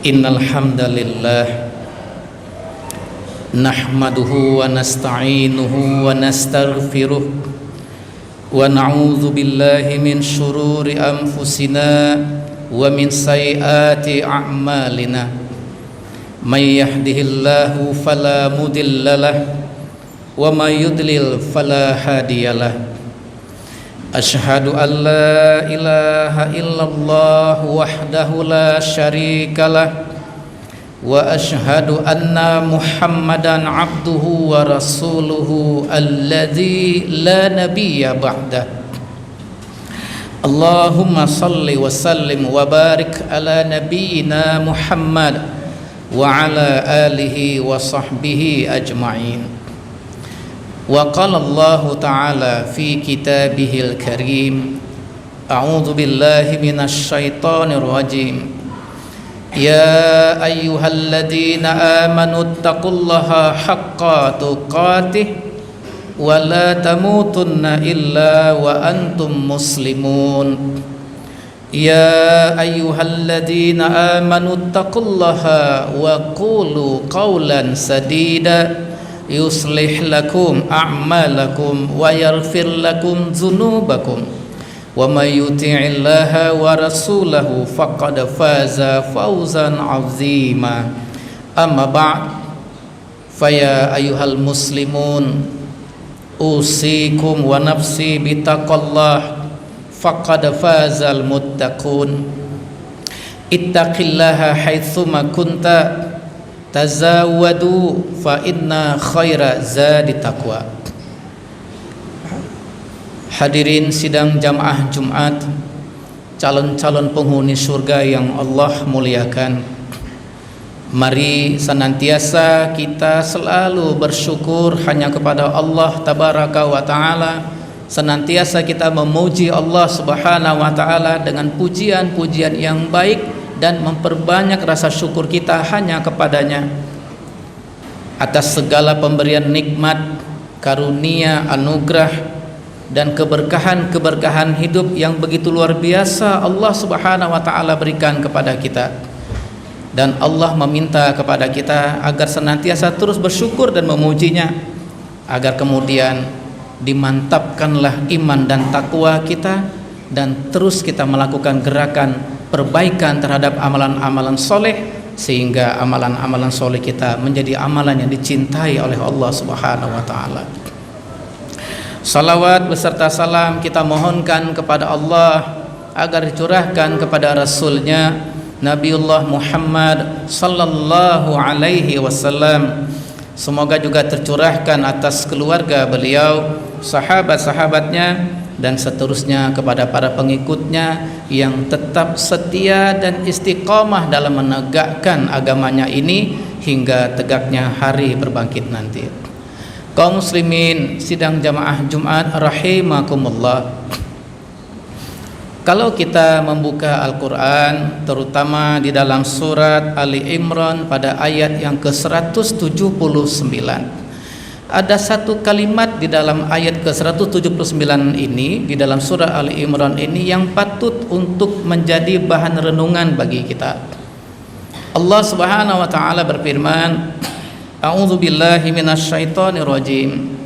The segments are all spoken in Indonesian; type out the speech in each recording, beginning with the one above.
Innal hamdalillah nahmaduhu wa nasta'inuhu wa nastaghfiruh wa na'udzu billahi min shururi anfusina wa min sayyiati a'malina may yahdihillahu fala mudhillalah wa may yudlil fala hadiyalah. Asyhadu an la ilaha illallah wahdahu la syarikalah wa asyhadu anna Muhammadan abduhu wa rasuluhu alladzi la nabiyya ba'dah. Allahumma salli wa sallim wa barik ala nabiyyina Muhammad wa ala alihi wa sahbihi ajma'in. Wa qala Allah ta'ala fi kitabihil karim, a'udzu billahi minasy syaithanir rajim. Ya ayyuhalladzina amanu taqullaha haqqa tuqatih wa la tamutunna illa wa antum muslimun. Ya ayyuhalladzina amanu taqullaha wa qulu qawlan sadida yuslih lakum a'malakum wa yaghfir lakum dzunubakum wa may yuti'illaha wa rasulahu faqad faza fawzan 'azima. Amma ba'd, faya ayyuhal muslimun usikum wa nafsi bitaqallah faqad fazal muttaqun. Ittaqillaha haitsuma kunta tazawwadu fa inna khaira zadi taqwa. Hadirin sidang jamaah Jumat, calon-calon penghuni surga yang Allah muliakan, mari senantiasa kita selalu bersyukur hanya kepada Allah tabaraka wa taala. Senantiasa kita memuji Allah subhanahu wa taala dengan pujian-pujian yang baik dan memperbanyak rasa syukur kita hanya kepadanya atas segala pemberian nikmat, karunia, anugerah dan keberkahan-keberkahan hidup yang begitu luar biasa Allah subhanahu wa ta'ala berikan kepada kita. Dan Allah meminta kepada kita agar senantiasa terus bersyukur dan memujinya, agar kemudian dimantapkanlah iman dan takwa kita dan terus kita melakukan gerakan perbaikan terhadap amalan-amalan soleh, sehingga amalan-amalan soleh kita menjadi amalan yang dicintai oleh Allah subhanahu wa ta'ala. Salawat beserta salam kita mohonkan kepada Allah agar dicurahkan kepada Rasulnya Nabiullah Muhammad sallallahu alaihi wasallam. Semoga juga tercurahkan atas keluarga beliau, sahabat-sahabatnya, dan seterusnya kepada para pengikutnya yang tetap setia dan istiqamah dalam menegakkan agamanya ini hingga tegaknya hari berbangkit nanti. Kaum muslimin sidang jamaah Jumat rahimakumullah, kalau kita membuka Al-Quran terutama di dalam surat Ali Imran pada ayat yang ke-179, ada satu kalimat di dalam ayat ke-179 ini, di dalam surah Ali Imran ini, yang patut untuk menjadi bahan renungan bagi kita. Allah subhanahu wa ta'ala berfirman, a'udzu billahi minasyaitonir rajim.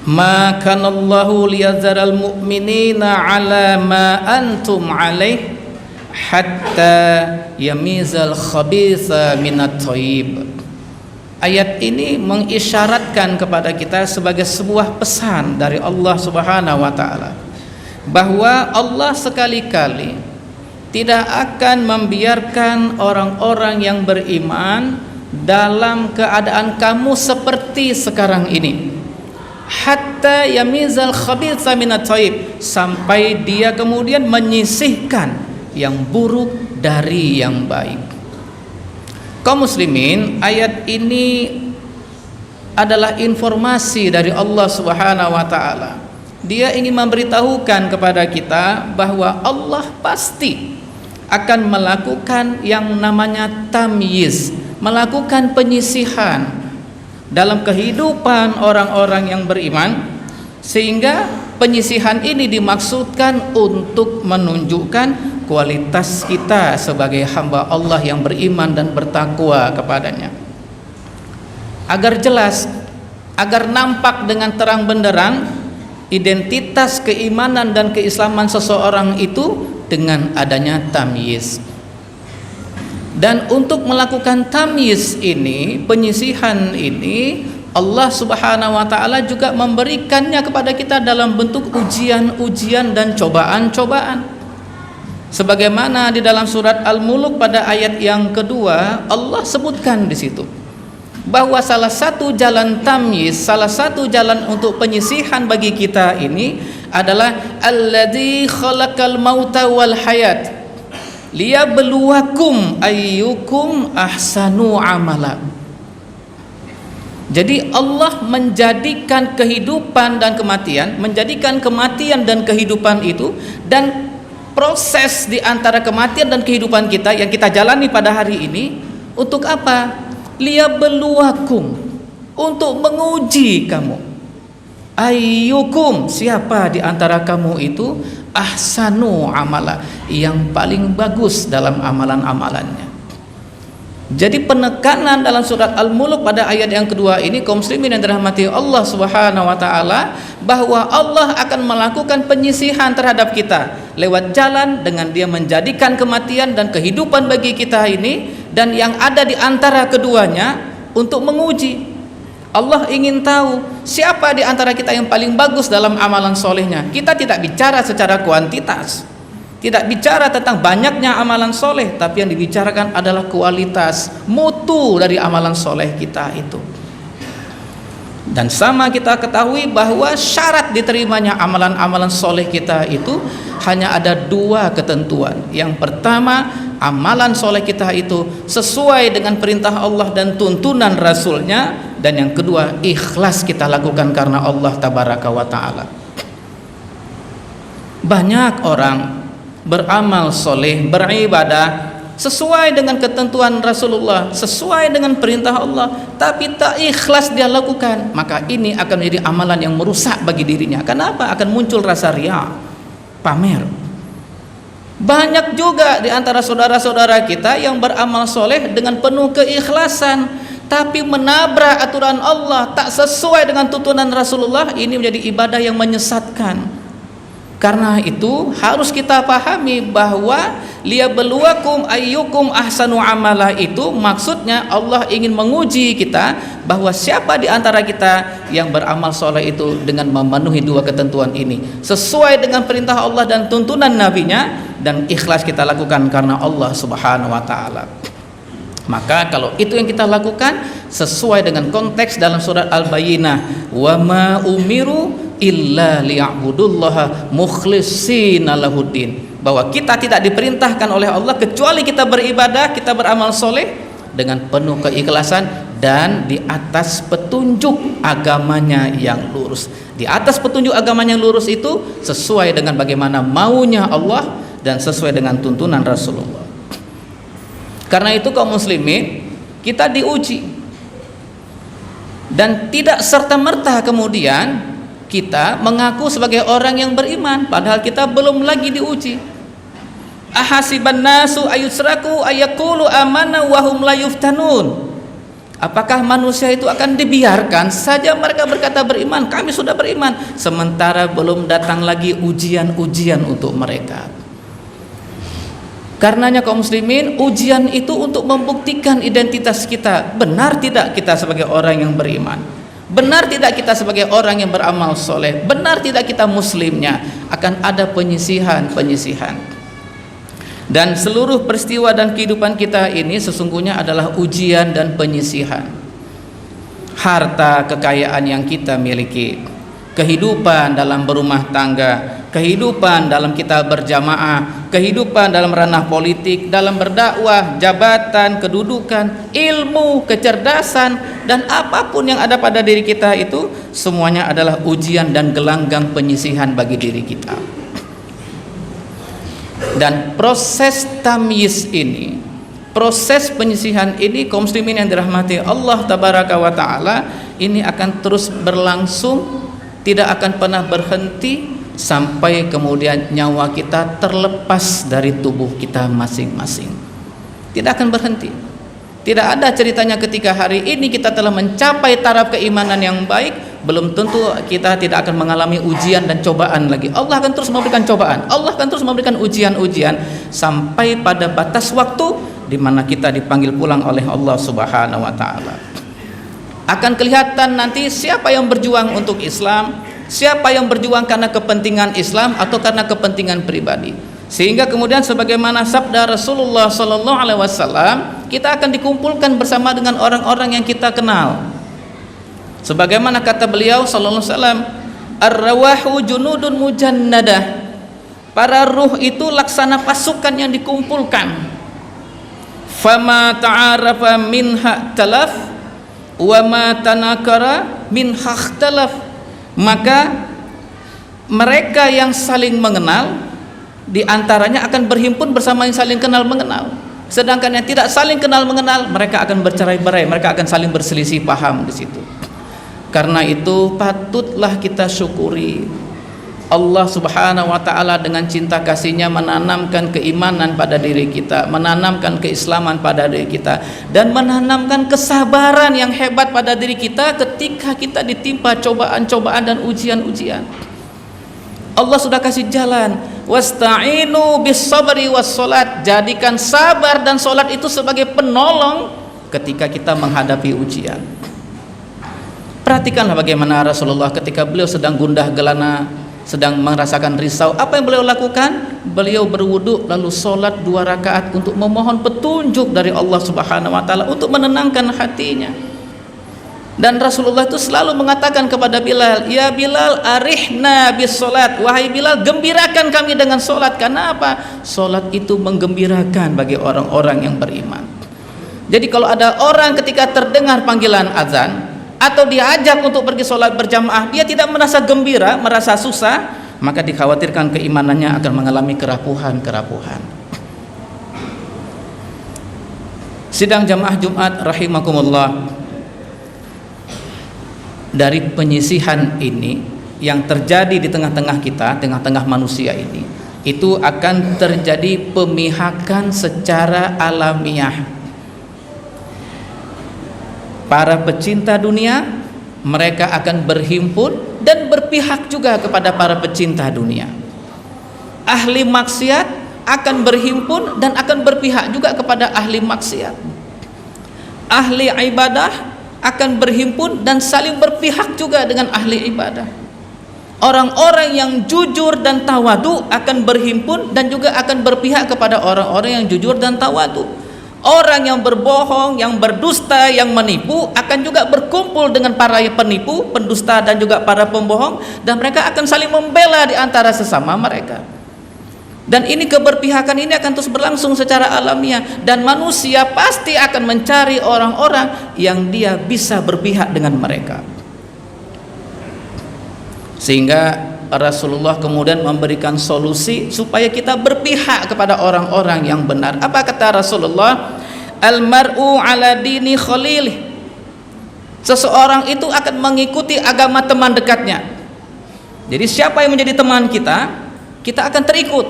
Ma kanallahu liyadzaral mu'minina ala ma antum alaih hatta yamizal khabitha minat thayyib. Ayat ini mengisyaratkan kepada kita sebagai sebuah pesan dari Allah subhanahu wa ta'ala, bahwa Allah sekali-kali tidak akan membiarkan orang-orang yang beriman dalam keadaan kamu seperti sekarang ini, hatta yamizal khabitha minat thayyib, sampai dia kemudian menyisihkan yang buruk dari yang baik. Kaum muslimin, ayat ini adalah informasi dari Allah Subhanahu wa taala. Dia ingin memberitahukan kepada kita bahwa Allah pasti akan melakukan yang namanya tamyiz, melakukan penyisihan dalam kehidupan orang-orang yang beriman, sehingga penyisihan ini dimaksudkan untuk menunjukkan kualitas kita sebagai hamba Allah yang beriman dan bertakwa kepadanya, agar jelas, agar nampak dengan terang benderang identitas keimanan dan keislaman seseorang itu dengan adanya tamyiz. Dan untuk melakukan tamyiz ini, penyisihan ini, Allah Subhanahu wa taala juga memberikannya kepada kita dalam bentuk ujian-ujian dan cobaan-cobaan. Sebagaimana di dalam surat Al-Mulk pada ayat yang kedua, Allah sebutkan di situ bahwa salah satu jalan tamyiz, salah satu jalan untuk penyisihan bagi kita ini adalah alladzi khalaqal mauta wal hayat liyabluwakum ayyukum ahsanu amala. Jadi Allah menjadikan kehidupan dan kematian, menjadikan kematian dan kehidupan itu, dan proses di antara kematian dan kehidupan kita yang kita jalani pada hari ini untuk apa? Liyabluwakum, untuk menguji kamu. Ayyukum, siapa di antara kamu itu ahsanu amala, yang paling bagus dalam amalan-amalannya. Jadi penekanan dalam surat Al-Mulk pada ayat yang kedua ini, kaum muslimin yang dirahmati Allah Subhanahu wa taala, bahwa Allah akan melakukan penyisihan terhadap kita lewat jalan dengan Dia menjadikan kematian dan kehidupan bagi kita ini, dan yang ada di antara keduanya untuk menguji. Allah ingin tahu siapa di antara kita yang paling bagus dalam amalan solehnya. Kita tidak bicara secara kuantitas, tidak bicara tentang banyaknya amalan soleh, tapi yang dibicarakan adalah kualitas, mutu dari amalan soleh kita itu. Dan sama kita ketahui bahwa syarat diterimanya amalan-amalan soleh kita itu hanya ada dua ketentuan. Yang pertama, amalan soleh kita itu sesuai dengan perintah Allah dan tuntunan Rasulnya. Dan yang kedua, ikhlas kita lakukan karena Allah Tabaraka wa ta'ala. Banyak orang beramal soleh, beribadah sesuai dengan ketentuan Rasulullah, sesuai dengan perintah Allah, tapi tak ikhlas dia lakukan, maka ini akan menjadi amalan yang merusak bagi dirinya. Kenapa? Akan muncul rasa riya, pamer. Banyak juga di antara saudara-saudara kita yang beramal soleh dengan penuh keikhlasan, tapi menabrak aturan Allah, tak sesuai dengan tuntunan Rasulullah. Ini menjadi ibadah yang menyesatkan. Karena itu harus kita pahami bahwa liyabluwakum ayyukum ahsanu amala itu maksudnya Allah ingin menguji kita bahwa siapa di antara kita yang beramal soleh itu dengan memenuhi dua ketentuan ini, sesuai dengan perintah Allah dan tuntunan nabinya, dan ikhlas kita lakukan karena Allah Subhanahu wa taala. Maka kalau itu yang kita lakukan sesuai dengan konteks dalam surat Al-Bayyinah, wa ma umiru illa liya'budullaha mukhlishina lahuddin, bahwa kita tidak diperintahkan oleh Allah kecuali kita beribadah, kita beramal soleh dengan penuh keikhlasan dan di atas petunjuk agamanya yang lurus. Di atas petunjuk agamanya yang lurus itu sesuai dengan bagaimana maunya Allah dan sesuai dengan tuntunan Rasulullah. Karena itu kaum muslimin, kita diuji, dan tidak serta-merta kemudian kita mengaku sebagai orang yang beriman padahal kita belum lagi diuji. Ahasiban nasu ayusraku ayaqulu amanna wa hum la yuftanun. Apakah manusia itu akan dibiarkan saja mereka berkata beriman, kami sudah beriman, sementara belum datang lagi ujian-ujian untuk mereka. Karenanya kaum muslimin, ujian itu untuk membuktikan identitas kita. Benar tidak kita sebagai orang yang beriman? Benar tidak kita sebagai orang yang beramal soleh? Benar tidak kita muslimnya? Akan ada penyisihan. Dan seluruh peristiwa dan kehidupan kita ini sesungguhnya adalah ujian dan penyisihan. Harta kekayaan yang kita miliki, kehidupan dalam berumah tangga, kehidupan dalam kita berjamaah, kehidupan dalam ranah politik, dalam berdakwah, jabatan, kedudukan, ilmu, kecerdasan, dan apapun yang ada pada diri kita itu semuanya adalah ujian dan gelanggang penyisihan bagi diri kita. Dan proses tamyiz ini, proses penyisihan ini, kaum muslimin yang dirahmati Allah tabaraka wa taala, ini akan terus berlangsung, tidak akan pernah berhenti sampai kemudian nyawa kita terlepas dari tubuh kita masing-masing. Tidak akan berhenti. Tidak ada ceritanya ketika hari ini kita telah mencapai taraf keimanan yang baik, belum tentu kita tidak akan mengalami ujian dan cobaan lagi. Allah akan terus memberikan cobaan, Allah akan terus memberikan ujian-ujian sampai pada batas waktu di mana kita dipanggil pulang oleh Allah Subhanahu wa taala. Akan kelihatan nanti siapa yang berjuang untuk Islam, siapa yang berjuang karena kepentingan Islam atau karena kepentingan pribadi. Sehingga kemudian sebagaimana sabda Rasulullah sallallahu alaihi wasallam, kita akan dikumpulkan bersama dengan orang-orang yang kita kenal. Sebagaimana kata beliau sallallahu alaihi wasallam, ar-rawahu junudun mujannadah. Para ruh itu laksana pasukan yang dikumpulkan. Fama ta'arafa minha talaf wa ma tanakara minha ikhtalaf. Maka mereka yang saling mengenal di antaranya akan berhimpun bersama yang saling kenal mengenal. Sedangkan yang tidak saling kenal mengenal, mereka akan bercerai-berai, mereka akan saling berselisih paham di situ. Karena itu patutlah kita syukuri Allah Subhanahu wa taala dengan cinta kasih-Nya menanamkan keimanan pada diri kita, menanamkan keislaman pada diri kita, dan menanamkan kesabaran yang hebat pada diri kita ketika kita ditimpa cobaan-cobaan dan ujian-ujian. Allah sudah kasih jalan, wasta'inu bis sabri was salat. Jadikan sabar dan salat itu sebagai penolong ketika kita menghadapi ujian. Perhatikanlah bagaimana Rasulullah ketika beliau sedang gundah gelana, sedang merasakan risau, apa yang beliau lakukan? Beliau berwudu lalu salat 2 rakaat untuk memohon petunjuk dari Allah Subhanahu wa taala untuk menenangkan hatinya. Dan Rasulullah itu selalu mengatakan kepada Bilal, "Ya Bilal, arihna bis salat." Wahai Bilal, gembirakan kami dengan salat. Karena apa? Salat itu menggembirakan bagi orang-orang yang beriman. Jadi kalau ada orang ketika terdengar panggilan azan atau diajak untuk pergi sholat berjamaah, dia tidak merasa gembira, merasa susah, maka dikhawatirkan keimanannya akan mengalami kerapuhan. Sidang jamaah Jumat rahimakumullah, dari penyisihan ini yang terjadi di tengah-tengah kita, tengah-tengah manusia ini, itu akan terjadi pemihakan secara alamiah. Para pecinta dunia, mereka akan berhimpun dan berpihak juga kepada para pecinta dunia. Ahli maksiat akan berhimpun dan akan berpihak juga kepada ahli maksiat. Ahli ibadah akan berhimpun dan saling berpihak juga dengan ahli ibadah. Orang-orang yang jujur dan tawadu akan berhimpun dan juga akan berpihak kepada orang-orang yang jujur dan tawadu. Orang yang berbohong, yang berdusta, yang menipu akan juga berkumpul dengan para penipu, pendusta dan juga para pembohong, dan mereka akan saling membela di antara sesama mereka. Dan ini keberpihakan ini akan terus berlangsung secara alamiah, dan manusia pasti akan mencari orang-orang yang dia bisa berpihak dengan mereka. Sehingga Rasulullah kemudian memberikan solusi supaya kita berpihak kepada orang-orang yang benar. Apa kata Rasulullah? Al-mar'u ala dini khalilih. Seseorang itu akan mengikuti agama teman dekatnya. Jadi siapa yang menjadi teman kita, kita akan terikut.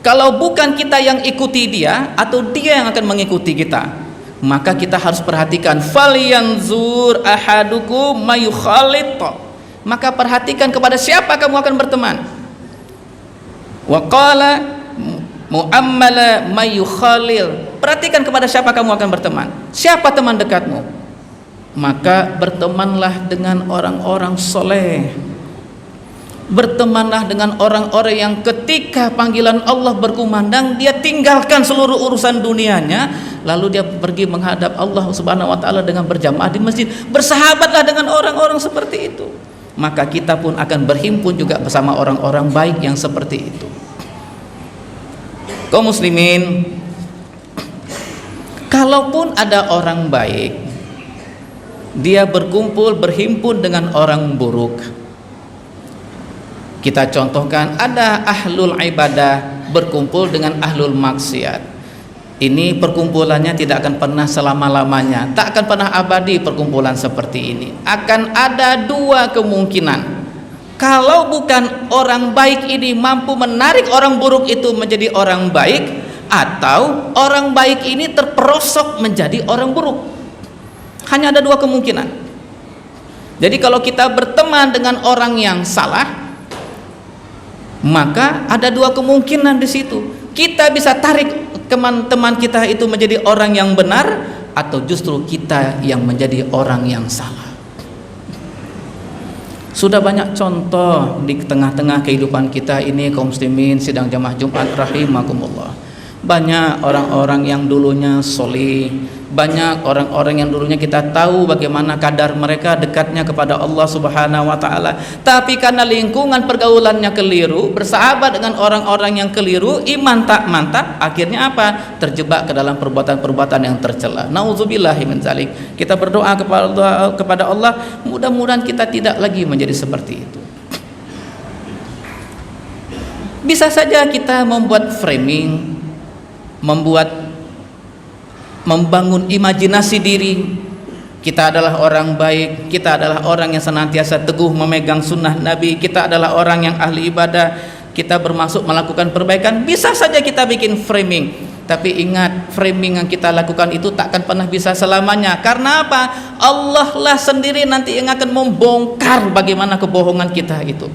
Kalau bukan kita yang ikuti dia, atau dia yang akan mengikuti kita, maka kita harus perhatikan. Falyanzur ahadukum mayukhalit. Maka perhatikan kepada siapa kamu akan berteman. Wa qala mu'ammala mayukhalil. Perhatikan kepada siapa kamu akan berteman. Siapa teman dekatmu? Maka bertemanlah dengan orang-orang soleh. Bertemanlah dengan orang-orang yang ketika panggilan Allah berkumandang, dia tinggalkan seluruh urusan dunianya, lalu dia pergi menghadap Allah Subhanahu wa taala dengan berjamaah di masjid. Bersahabatlah dengan orang-orang seperti itu. maka kita pun akan berhimpun juga bersama orang-orang baik yang seperti itu. Kaum muslimin, kalaupun ada orang baik, dia berhimpun dengan orang buruk. Kita contohkan, ada ahlul ibadah berkumpul dengan ahlul maksiat. Ini perkumpulannya tidak akan pernah selama-lamanya, tak akan pernah abadi perkumpulan seperti ini. Akan ada dua kemungkinan. Kalau bukan orang baik ini mampu menarik orang buruk itu menjadi orang baik, atau orang baik ini terperosok menjadi orang buruk. Hanya ada dua kemungkinan. Jadi kalau kita berteman dengan orang yang salah, maka ada dua kemungkinan di situ. Kita bisa tarik teman-teman kita itu menjadi orang yang benar, atau justru kita yang menjadi orang yang salah. Sudah banyak contoh di tengah-tengah kehidupan kita ini, kaum muslimin sidang jamaah Jumat rahimakumullah. Banyak orang-orang yang dulunya soleh, banyak orang-orang yang dulunya kita tahu bagaimana kadar mereka dekatnya kepada Allah Subhanahu wa taala, tapi karena lingkungan pergaulannya keliru, bersahabat dengan orang-orang yang keliru, iman tak mantap, akhirnya apa? Terjebak ke dalam perbuatan-perbuatan yang tercela. Nauzubillahi min dzalik. Kita berdoa kepada Allah, mudah-mudahan kita tidak lagi menjadi seperti itu. Bisa saja kita membuat framing, membangun imajinasi diri, kita adalah orang baik, kita adalah orang yang senantiasa teguh memegang sunnah Nabi, kita adalah orang yang ahli ibadah, kita bermaksud melakukan perbaikan. Bisa saja kita bikin framing, tapi ingat, framing yang kita lakukan itu takkan pernah bisa selamanya. Karena apa? Allah lah sendiri nanti yang akan membongkar bagaimana kebohongan kita itu.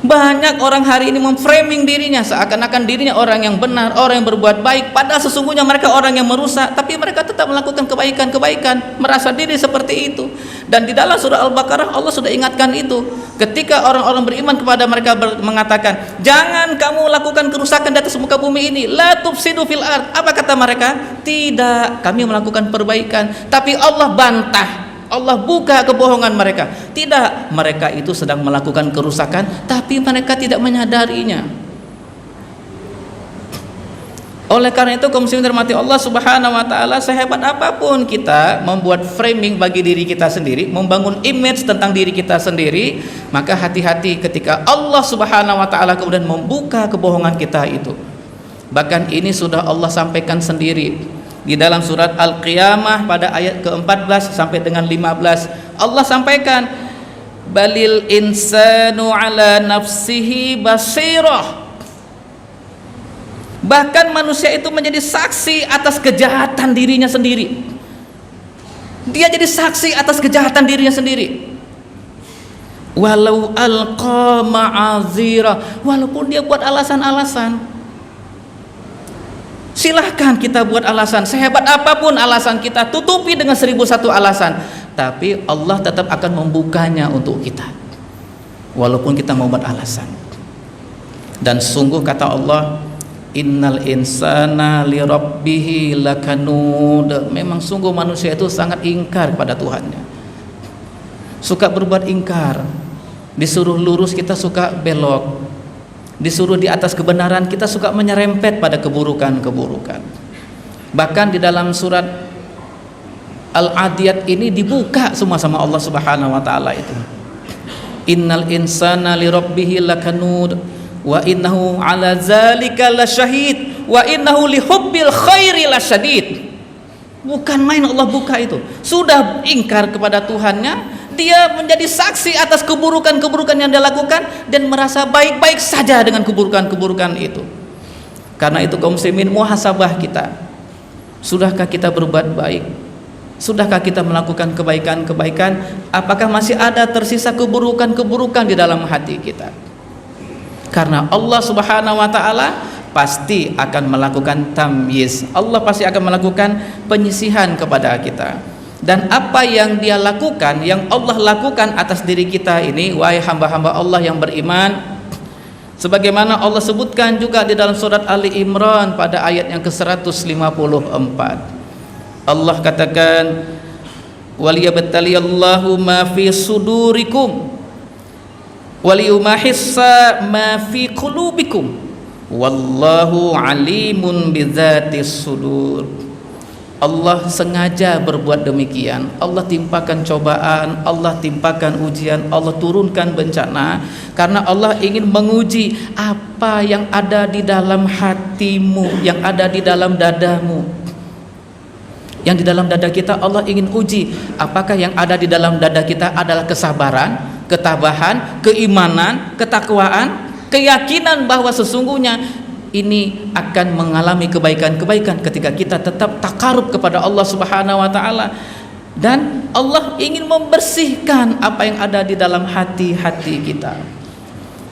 Banyak orang hari ini memframing dirinya seakan-akan dirinya orang yang benar, orang yang berbuat baik, padahal sesungguhnya mereka orang yang merusak, tapi mereka tetap melakukan kebaikan-kebaikan, merasa diri seperti itu. Dan di dalam surah Al-Baqarah Allah sudah ingatkan itu. Ketika orang-orang beriman kepada mereka mengatakan, jangan kamu lakukan kerusakan di atas muka bumi ini, la tufsidu fil ard. Apa kata mereka? Tidak, kami melakukan perbaikan. Tapi Allah bantah, Allah buka kebohongan mereka. Tidak, mereka itu sedang melakukan kerusakan, tapi mereka tidak menyadarinya. Oleh karena itu, kaum muslimin dirahmati Allah Subhanahu wa taala, sehebat apapun kita membuat framing bagi diri kita sendiri, membangun image tentang diri kita sendiri, maka hati-hati ketika Allah Subhanahu wa taala kemudian membuka kebohongan kita itu. Bahkan ini sudah Allah sampaikan sendiri di dalam surat Al-Qiyamah pada ayat ke-14 sampai dengan 15. Allah sampaikan, balil insanu ala nafsihi basirah. Bahkan manusia itu menjadi saksi atas kejahatan dirinya sendiri. Dia jadi saksi atas kejahatan dirinya sendiri. Walau alqa ma'azira, walaupun dia buat alasan-alasan. Silahkan kita buat alasan, sehebat apapun alasan kita, tutupi dengan 1001 alasan, tapi Allah tetap akan membukanya untuk kita, walaupun kita membuat alasan. Dan sungguh kata Allah, innal insana li rabbihi lakanud. Memang sungguh manusia itu sangat ingkar pada Tuhannya, suka berbuat ingkar. Disuruh lurus kita suka belok, disuruh di atas kebenaran kita suka menyerempet pada keburukan-keburukan. Bahkan di dalam surat Al-Adiyat ini dibuka semua sama Allah Subhanahu wa taala itu. Innal insana li rabbihi lakanud wa innahu ala zalika lasyahid wa innahu li hubbil khairi lasyadid. Bukan main Allah buka itu. Sudah ingkar kepada Tuhannya, dia menjadi saksi atas keburukan-keburukan yang dia lakukan dan merasa baik-baik saja dengan keburukan-keburukan itu. Karena itu kaum muslimin, muhasabah kita. Sudahkah kita berbuat baik? Sudahkah kita melakukan kebaikan-kebaikan? Apakah masih ada tersisa keburukan-keburukan di dalam hati kita? Karena Allah Subhanahu wa taala pasti akan melakukan tamyiz. Allah pasti akan melakukan penyisihan kepada kita. Dan apa yang dia lakukan, yang Allah lakukan atas diri kita ini, wahai hamba-hamba Allah yang beriman, sebagaimana Allah sebutkan juga di dalam surat Ali Imran pada ayat yang ke-154. Allah katakan, waliyabtaliyallahu ma fi sudurikum waliyumahissa ma fi qulubikum wallahu alimun bidzatis sudur. Allah sengaja berbuat demikian. Allah timpakan cobaan, Allah timpakan ujian, Allah turunkan bencana karena Allah ingin menguji apa yang ada di dalam hatimu, yang ada di dalam dadamu. Yang di dalam dada kita Allah ingin uji apakah yang ada di dalam dada kita adalah kesabaran, ketabahan, keimanan, ketakwaan, keyakinan bahwa sesungguhnya ini akan mengalami kebaikan-kebaikan ketika kita tetap takarub kepada Allah Subhanahu wa taala, dan Allah ingin membersihkan apa yang ada di dalam hati-hati kita.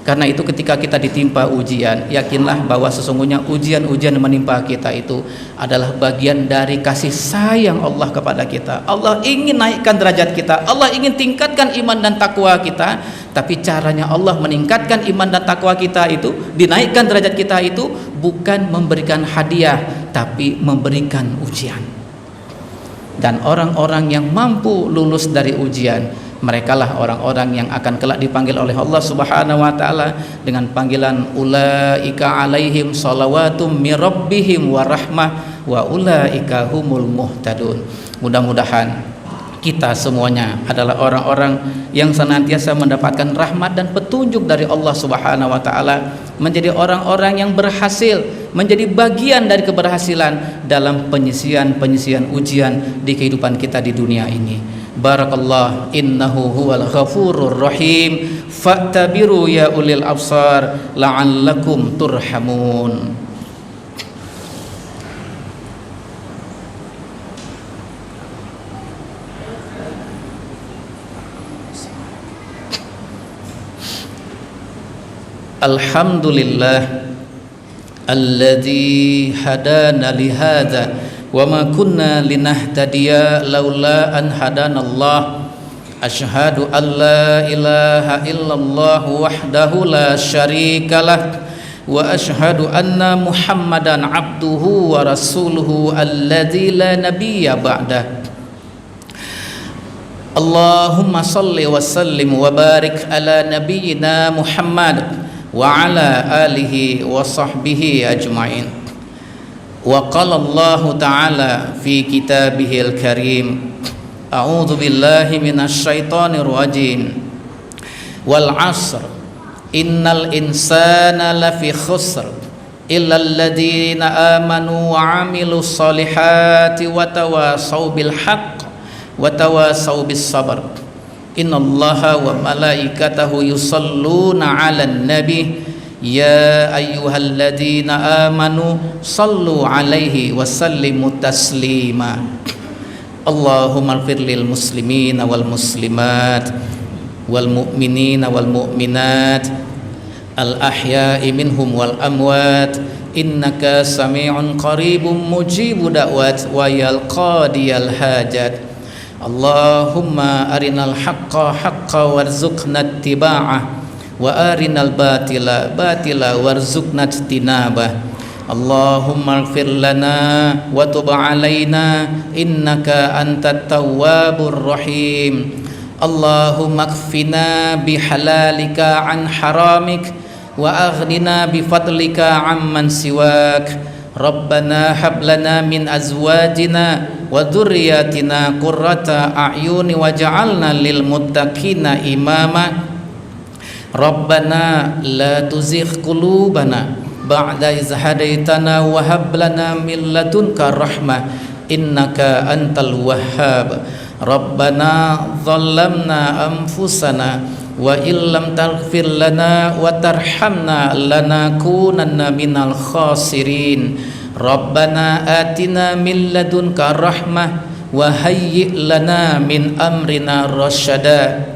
Karena itu ketika kita ditimpa ujian, yakinlah bahwa sesungguhnya ujian-ujian yang menimpa kita itu adalah bagian dari kasih sayang Allah kepada kita. Allah ingin naikkan derajat kita, Allah ingin tingkatkan iman dan takwa kita. Tapi caranya Allah meningkatkan iman dan takwa kita itu, dinaikkan derajat kita itu bukan memberikan hadiah, tapi memberikan ujian. Dan orang-orang yang mampu lulus dari ujian, merekalah orang-orang yang akan kelak dipanggil oleh Allah Subhanahu wa taala dengan panggilan ulaika alaihim shalawatum mir rabbihim wa rahmah wa ulaika humul muhtadun. Mudah-mudahan kita semuanya adalah orang-orang yang senantiasa mendapatkan rahmat dan petunjuk dari Allah Subhanahu wa taala, menjadi orang-orang yang berhasil, menjadi bagian dari keberhasilan dalam penyisian ujian di kehidupan kita di dunia ini. Barakallah, innahu huwal ghafurur rahim, fa'tabiru ya ulil absar la'allakum turhamun. Alhamdulillah alladzi hadana lihadza wa ma kunna linahtadiya laula an hadanallah. Asyhadu an la ilaha illallah wahdahu la syarikalah wa asyhadu anna muhammadan abduhu wa rasuluhu alladzi la nabiyya ba'dah. Allahumma salli wa sallim wa barik ala nabiyyina Muhammad wa ala alihi wa sahbihi ajma'in. Wa qala Allah ta'ala fi kitabihil karim, a'udzu billahi minasy syaithanir rajim, wal 'asr innal insana lafi khusr illal ladzina amanu wa 'amilus solihati wa tawasaw bil haqq wa tawasaw bis sabr. Innallaha wa malaikatahu yusalluna 'alan nabi ya ayyuhalladzina amanu sallu 'alaihi wa sallimu taslima. Allahumma ighfir lil muslimina wal muslimat wal mu'minina wal mu'minat al ahya'i minhum wal amwat innaka sami'un qaribun mujibu da'wat wa yal qadiyal hajat. Allahumma arinal haqqa haqqa warzuqna ittiba'ah wa arinal batila batila warzuqna ijtinabah. Allahumma ighfir lana wa tub 'alaina innaka antat tawwabur rahim. Allahumma kfina bihalalika an haramik wa aghnina bifadlika amman siwak. Rabbana hab lana min azwajina wa dzurriyyatina qurrata a'yuni waj'alna lil muttaqina imama. Rabbana la tuzigh qulubana ba'da idh hadaitana wa hab lana min ladunka rahmah innaka antal wahhab. Rabbana dhallamna anfusana wa illam taghfir lana wa tarhamna lanakunanna minal khasirin. Rabbana atina min ladunka rahmah wa hayyi' lana min amrina rasyada.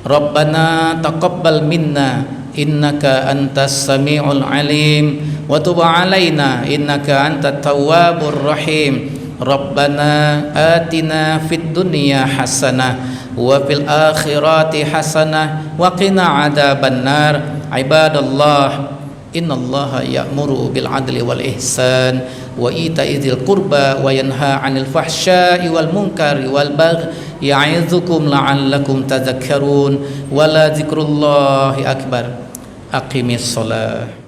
Rabbana taqabbal minna innaka antas sami'ul alim wa tub 'alaina innaka antat tawwabur rahim. Rabbana atina fid dunya hasanah wa fil akhirati hasanah wa qina adzabannar. Ibadallah Innallaha ya'muru bil adli wal ihsan wa ita'i dzil qurba wa yanha 'anil fahsya'i wal munkari wal baghi ya'idzukum la'allakum tadhakkarun wa la dzikrullahi akbar. Aqimis shalah.